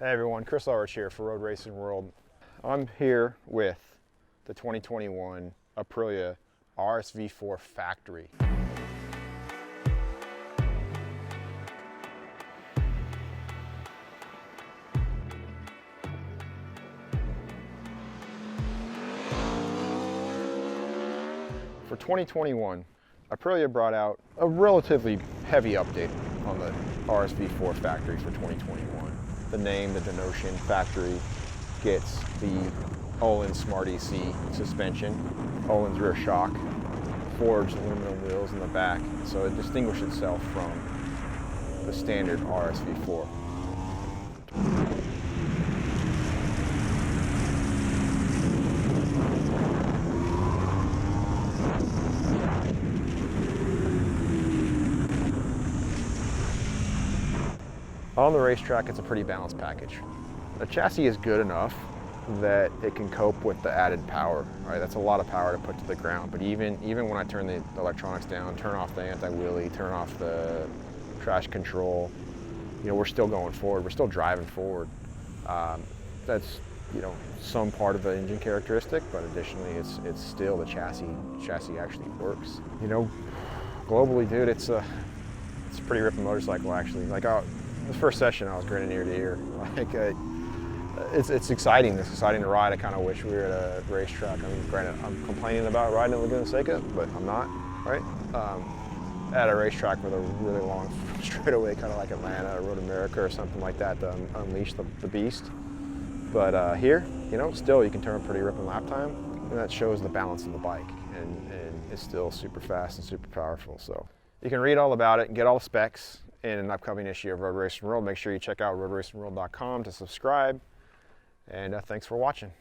Hey everyone, Chris Ulrich here for Roadracing World. I'm here with the 2021 Aprilia RSV4 Factory. For 2021, Aprilia brought out a relatively heavy update on the RSV4 Factory for 2021. The name, the denotion, Factory gets the Öhlins Smart EC suspension, Öhlins rear shock, forged aluminum wheels in the back, so it distinguished itself from the standard RSV4. On the racetrack, it's a pretty balanced package. The chassis is good enough that it can cope with the added power. Right, that's a lot of power to put to the ground. But even when I turn the electronics down, turn off the anti-wheelie, turn off the traction control, we're still going forward. We're still driving forward. That's some part of the engine characteristic, but additionally, it's still the chassis. The chassis actually works. Globally, dude, it's a pretty ripping motorcycle actually. The first session, I was grinning ear to ear. It's exciting. It's exciting to ride. I kind of wish we were at a racetrack. I mean, granted, I'm complaining about riding at Laguna Seca, but I'm not, right? At a racetrack with a really long straightaway, kind of like Atlanta or Road America or something like that, to unleash the beast. But here, still you can turn a pretty ripping lap time, and that shows the balance of the bike, and it's still super fast and super powerful. So you can read all about it and get all the specs in an upcoming issue of Roadracing World. Make sure you check out roadracingworld.com to subscribe, and thanks for watching.